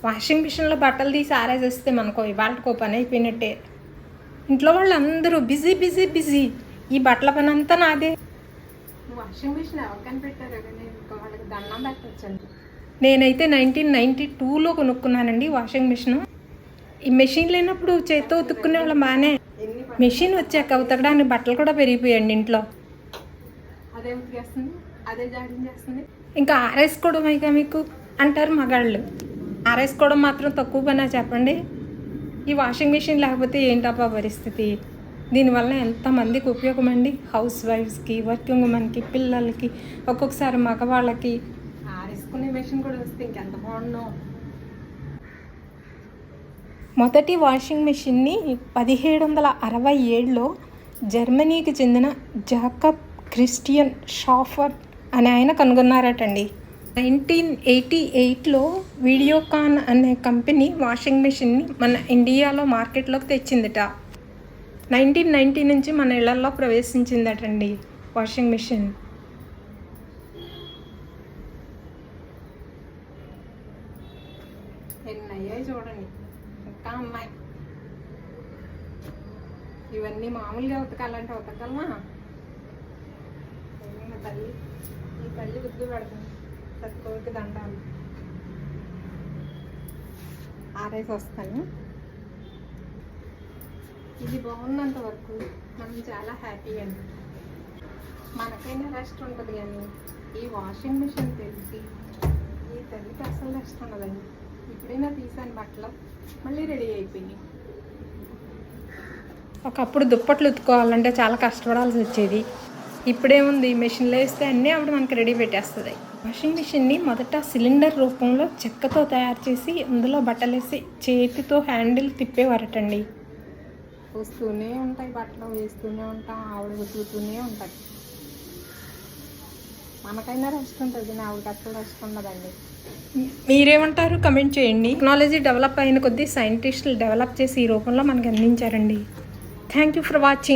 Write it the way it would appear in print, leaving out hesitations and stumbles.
Washing మిషన్లో బట్టలు తీసి ఆరేసేస్తే మనకు ఇవాళకో పని అయిపోయినట్టే. ఇంట్లో వాళ్ళు అందరూ బిజీ బిజీ బిజీ. ఈ బట్టల పని అంతా నాదే. వాషింగ్ మిషన్ ఎవరు కనిపెట్టారు కానీ వాళ్ళకి దండం పెట్టచ్చండి. నేనైతే 1992లో కొనుక్కున్నానండి వాషింగ్ మిషన్. ఈ మెషిన్ లేనప్పుడు చేత్తో ఉతుక్కునే వాళ్ళం బాగానే. మెషిన్ వచ్చాక ఉతకడానికి బట్టలు కూడా పెరిగిపోయండి ఇంట్లో. అదే ఉతికేస్తుంది, అదే జాడింగ్ చేస్తుంది. ఇంకా ఆరేసుకోవడం ఇక మీకు అంటారు మగాళ్ళు. ఆరేసుకోవడం మాత్రం తక్కువ పనా చెప్పండి. ఈ వాషింగ్ మిషన్ లేకపోతే ఏంటప్పా పరిస్థితి. దీనివల్ల ఎంతమందికి ఉపయోగం అండి. హౌస్ వైఫ్స్కి, వర్కింగ్ ఉమెన్కి, పిల్లలకి, ఒక్కొక్కసారి మగవాళ్ళకి. ఆరేసుకునే మెషిన్ కూడా వస్తే ఇంకెంత బాగుండో. మొదటి వాషింగ్ మెషిన్ని 1767లో జర్మనీకి చెందిన జాకబ్ క్రిస్టియన్ షాఫర్ అనే ఆయన కనుగొన్నారటండి. 1988లో వీడియోకాన్ అనే కంపెనీ వాషింగ్ మెషిన్ని మన ఇండియాలో మార్కెట్లోకి తెచ్చిందిట. 1990 నుంచి మన ఇళ్లలో ప్రవేశించిందటండి వాషింగ్ మెషిన్. ఎన్నయ్యాయి చూడండి, ఇంకా అమ్మాయి. ఇవన్నీ మామూలుగా ఉతకాలంటే ఉతకగలమా? తల్లి ఈ తల్లి బుద్ధి పెడుతుంది. తక్కువకి దండాలు. ఆరేసి వస్తాను. ఇది బాగున్నంత వరకు మనం చాలా హ్యాపీ అండి. మనకైనా రెస్ట్ ఉంటుంది కానీ ఈ వాషింగ్ మిషన్ తెలిసి ఈ తల్లికి అసలు రెస్ట్ ఉండదండి. ఇప్పుడైనా తీసాను బట్టలు, మళ్ళీ రెడీ అయిపోయినాయి. ఒకప్పుడు దుప్పట్లు ఉతుకోవాలంటే చాలా కష్టపడాల్సి వచ్చేది. ఇప్పుడేముంది, మిషన్లో వేస్తే అన్నీ అప్పుడు మనకి రెడీ పెట్టేస్తుంది. వాషింగ్ మిషన్ని మొదట సిలిండర్ రూపంలో చెక్కతో తయారు చేసి అందులో బట్టలేసి చేతితో హ్యాండిల్ తిప్పేవారటండి. వస్తూనే ఉంటాయి బట్టలు, వేస్తూనే ఉంటాం, ఆవిడ ఉతుకుతూనే ఉంటాయి. మనకైనా రెస్ట్ ఉంటుంది, ఆవిడకి అసలు రెస్ట్ ఉండదండి. మీరేమంటారు కమెంట్ చేయండి. టెక్నాలజీ డెవలప్ అయిన కొద్దీ సైంటిస్టులు డెవలప్ చేసి ఈ రూపంలో మనకు అందించారండి. Thank you for watching.